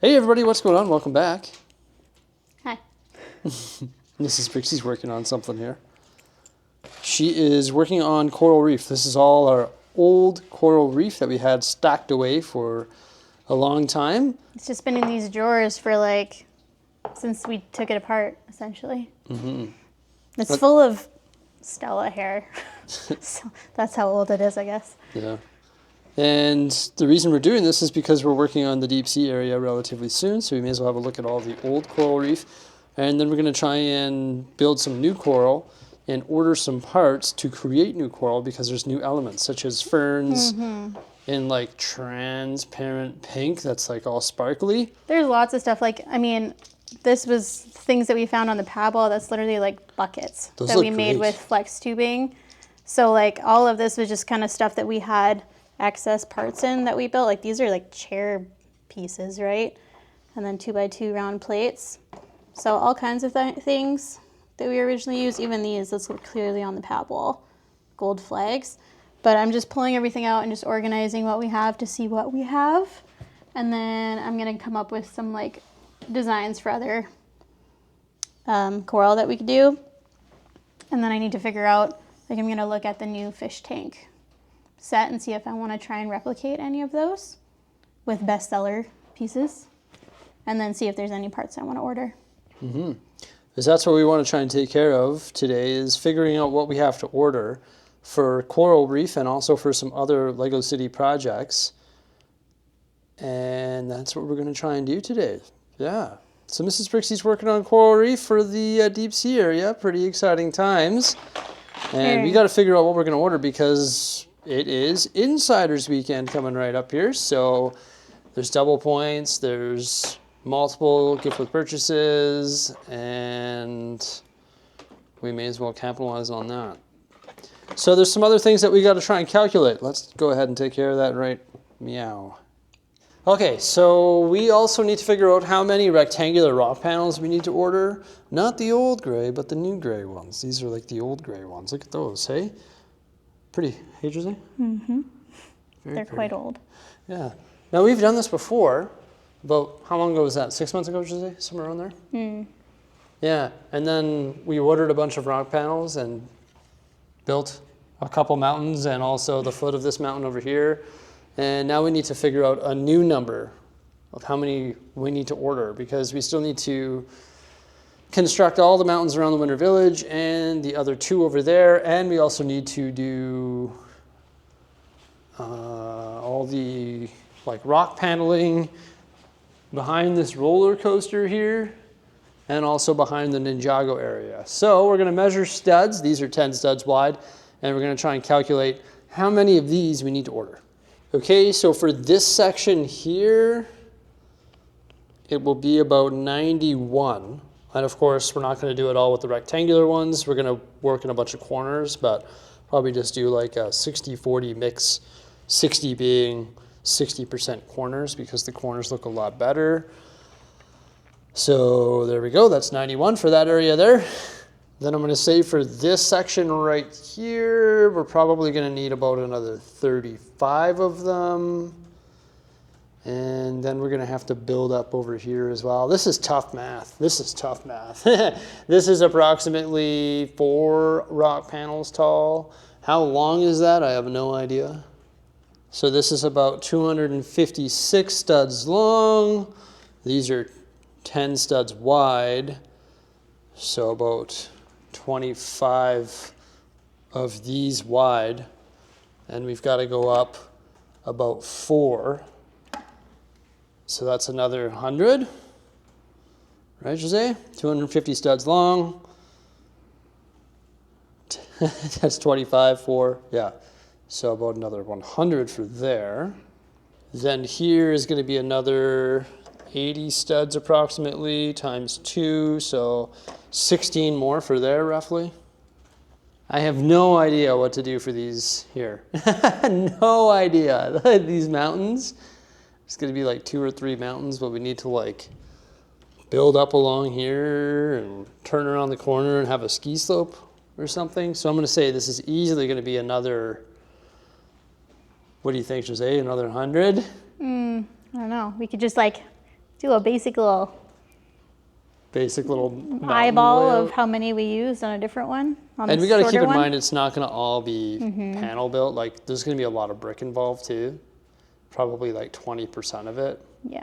Hey everybody, what's going on? Welcome back. Hi. Mrs. Brixie's working on something here. She is working on coral reef. This is all our old coral reef that we had stacked away for a long time. It's just been in these drawers for since we took it apart, essentially. Mm-hmm. It's full of Stella hair. So that's how old it is, I guess. Yeah. And the reason we're doing this is because we're working on the deep sea area relatively soon, so we may as well have a look at all the old coral reef. And then we're going to try and build some new coral and order some parts to create new coral because there's new elements such as ferns in like transparent pink that's like all sparkly. There's lots of stuff. This was things that we found on the paddle. That's literally like buckets that we made with flex tubing. So like all of this was just kind of stuff that we had excess parts in that we built. Like these are like chair pieces, right? And then 2x2 round plates. So all kinds of things that we originally used. Even these, let's look clearly on the pad wall, gold flags. But I'm just pulling everything out and just organizing what we have to see what we have. And then I'm gonna come up with some like designs for other coral that we could do. And then I need to figure out, like I'm gonna look at the new fish tank set and see if I want to try and replicate any of those with bestseller pieces, and then see if there's any parts I want to order. Mm-hmm. Because that's what we want to try and take care of today, is figuring out what we have to order for coral reef and also for some other Lego City projects. And that's what we're going to try and do today. Yeah. So Mrs. Brixie's working on coral reef for the deep sea area. Pretty exciting times. And we got to figure out what we're going to order because it is Insiders Weekend coming right up here. So there's double points, there's multiple gift with purchases, and we may as well capitalize on that. So there's some other things that we got to try and calculate. Let's go ahead and take care of that right meow. Okay, so we also need to figure out how many rectangular rock panels we need to order. Not the old gray, but the new gray ones. These are like the old gray ones. Look at those, hey? Pretty. Hey, Jose? Mm-hmm. They're pretty. quite old. Yeah. Now, we've done this before. About, how long ago was that? 6 months ago, Jose? Somewhere around there? Mm. Yeah. And then we ordered a bunch of rock panels and built a couple mountains and also the foot of this mountain over here. And now we need to figure out a new number of how many we need to order because we still need to construct all the mountains around the Winter Village and the other two over there, and we also need to do all the like rock paneling behind this roller coaster here and also behind the Ninjago area. So we're going to measure studs. These are 10 studs wide, and we're going to try and calculate how many of these we need to order. Okay, so for this section here, it will be about 91. And of course, we're not going to do it all with the rectangular ones. We're going to work in a bunch of corners, but probably just do like a 60-40 mix, 60 being 60% corners because the corners look a lot better. So there we go. That's 91 for that area there. Then I'm going to say for this section right here, we're probably going to need about another 35 of them. And then we're going to have to build up over here as well. This is tough math. This is tough math. This is approximately 4 rock panels tall. How long is that? I have no idea. So this is about 256 studs long. These are 10 studs wide. So about 25 of these wide. And we've got to go up about 4. So that's another 100, right, Jose? 250 studs long. That's 25, 4, yeah. So about another 100 for there. Then here is going to be another 80 studs approximately times 2, so 16 more for there roughly. I have no idea what to do for these here. No idea. These mountains. It's going to be like 2 or 3 mountains, but we need to like build up along here and turn around the corner and have a ski slope or something. So I'm going to say this is easily going to be another, what do you think, Jose? Another 100? I don't know. We could just like do a basic little eyeball layout of how many we used on a different one. And we got to keep in mind it's not going to all be panel built. Like there's going to be a lot of brick involved too. Probably like 20% of it. Yeah.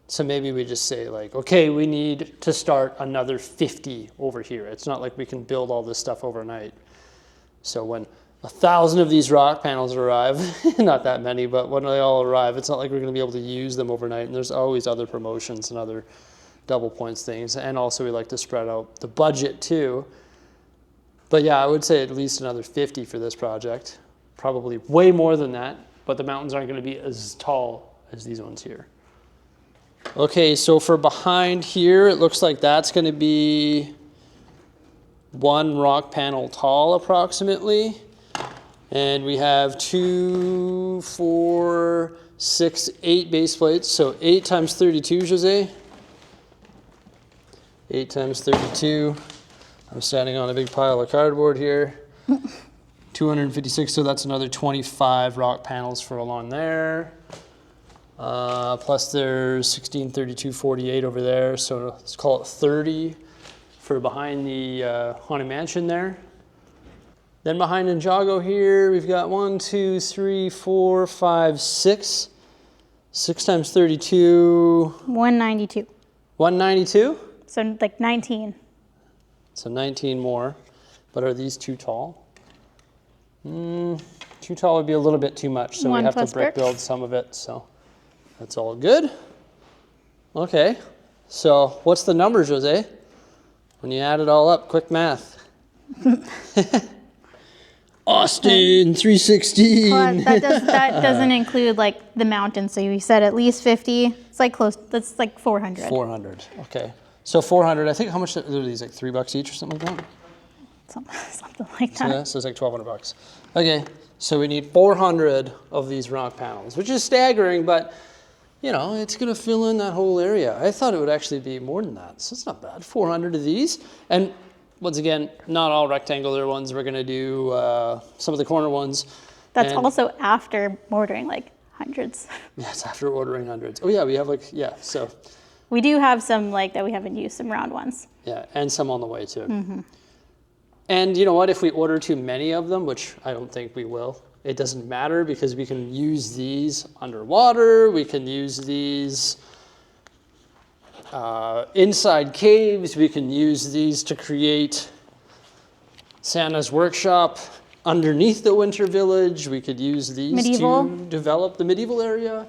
So maybe we just say like, okay, we need to start another 50 over here. It's not like we can build all this stuff overnight. So when 1,000 of these rock panels arrive, not that many, but when they all arrive, it's not like we're going to be able to use them overnight. And there's always other promotions and other double points things. And also we like to spread out the budget too. But yeah, I would say at least another 50 for this project. Probably way more than that, but the mountains aren't going to be as tall as these ones here. Okay, so for behind here, it looks like that's going to be 1 rock panel tall approximately. And we have 2, 4, 6, 8 base plates. So 8 times 32, Jose. 8 times 32. I'm standing on a big pile of cardboard here. 256, so that's another 25 rock panels for along there. Plus there's 16, 32, 48 over there. So let's call it 30 for behind the Haunted Mansion there. Then behind Ninjago here, we've got 1, 2, 3, 4, 5, 6. 6 times 32. 192. 192? So like 19. So 19 more. But are these too tall? Too tall would be a little bit too much, so we have to brick build some of it. So that's all good. Okay. So what's the number, Jose? When you add it all up, quick math. Austin 316. Well, that doesn't include like the mountain. So you said at least 50. It's like close. That's like 400. 400. Okay. So 400. I think how much are these? Like $3 each or something like that. Something like that. So it's like $1,200. Okay. So we need 400 of these rock panels, which is staggering, but you know it's going to fill in that whole area. I thought it would actually be more than that, so it's not bad. 400 of these, and once again, not all rectangular ones. We're going to do some of the corner ones. That's also after ordering like hundreds. Yeah, it's after ordering hundreds. Oh yeah, we have so. We do have some like that we haven't used, some round ones. Yeah, and some on the way too. And you know what, if we order too many of them, which I don't think we will, it doesn't matter because we can use these underwater. We can use these inside caves. We can use these to create Santa's workshop underneath the winter village. We could use these to develop the medieval area.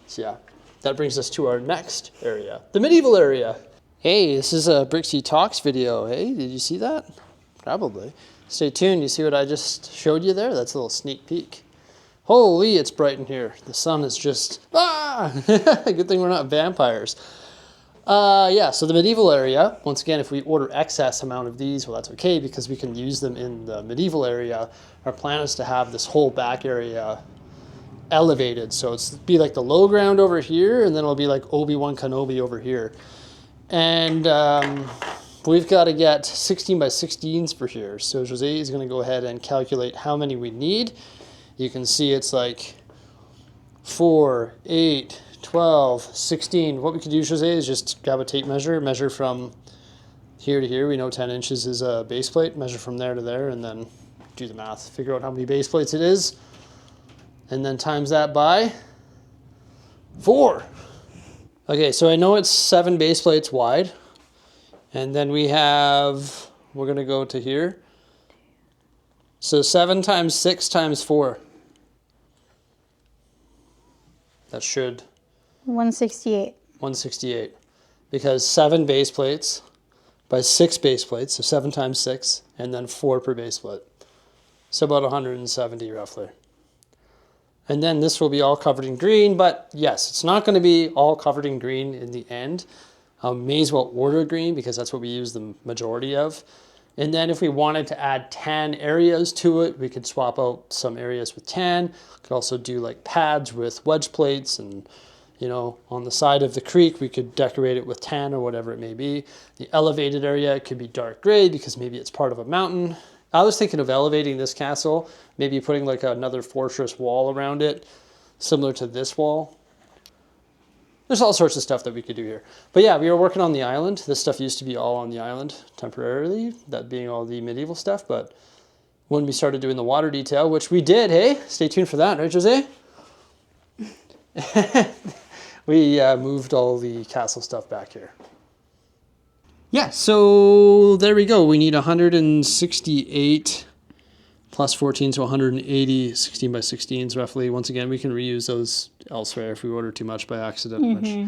So yeah, that brings us to our next area, the medieval area. Hey, this is a Bricksie Talks video. Hey, did you see that? Probably. Stay tuned. You see what I just showed you there? That's a little sneak peek. Holy, it's bright in here. The sun is just, good thing we're not vampires. Yeah, so the medieval area, once again, if we order excess amount of these, well, that's okay because we can use them in the medieval area. Our plan is to have this whole back area elevated. So it's be like the low ground over here, and then it'll be like Obi-Wan Kenobi over here. And we've got to get 16 by 16s for here. So Jose is going to go ahead and calculate how many we need. You can see it's like 4, 8, 12, 16. What we could do, Jose, is just grab a tape measure, measure from here to here. We know 10 inches is a base plate. Measure from there to there, and then do the math. Figure out how many base plates it is, and then times that by 4. Okay, so I know it's 7 base plates wide, and then we're going to go to here. So 7 times 6 times 4. That should... 168. 168. Because 7 base plates by 6 base plates, so 7 times 6, and then 4 per base plate. So about 170 roughly. And then this will be all covered in green, but yes, it's not going to be all covered in green in the end. May as well order green because that's what we use the majority of. And then if we wanted to add tan areas to it, we could swap out some areas with tan. Could also do like pads with wedge plates, and you know, on the side of the creek, we could decorate it with tan or whatever it may be. The elevated area could be dark gray because maybe it's part of a mountain. I was thinking of elevating this castle, maybe putting like another fortress wall around it, similar to this wall. There's all sorts of stuff that we could do here. But yeah, we were working on the island. This stuff used to be all on the island temporarily, that being all the medieval stuff. But when we started doing the water detail, which we did, hey, stay tuned for that, right, Jose? We moved all the castle stuff back here. Yeah, so there we go. We need 168 plus 14, so 180 16 by 16s roughly. Once again, we can reuse those elsewhere if we order too much by accident. Which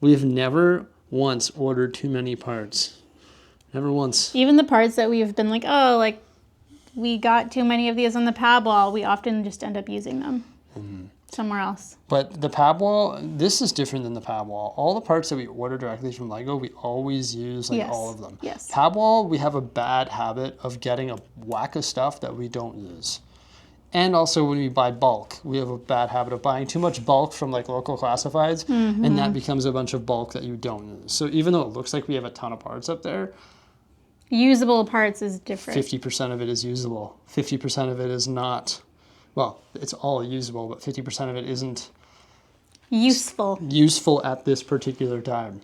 we've never once ordered too many parts. Never once. Even the parts that we've been like, oh, like we got too many of these on the pad wall, we often just end up using them somewhere else. But the pad wall, this is different than the pad wall. All the parts that we order directly from Lego, we always use all of them. Yes. Pad wall, we have a bad habit of getting a whack of stuff that we don't use. And also when we buy bulk, we have a bad habit of buying too much bulk from like local classifieds, and that becomes a bunch of bulk that you don't use. So even though it looks like we have a ton of parts up there, usable parts is different. 50% of it is usable. 50% of it is not. Well, it's all usable, but 50% of it isn't useful at this particular time.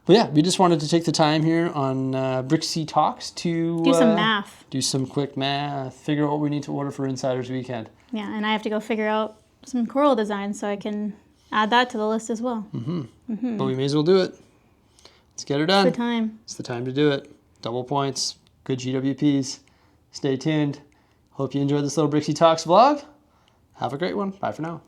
But yeah, we just wanted to take the time here on Bricksie Talks to do some math. Do some quick math, figure out what we need to order for Insiders Weekend. Yeah, and I have to go figure out some coral designs so I can add that to the list as well. But we may as well do it. Let's get her done. It's the time. It's the time to do it. Double points, good GWPs. Stay tuned. Hope you enjoyed this little Bricksie Talks vlog. Have a great one. Bye for now.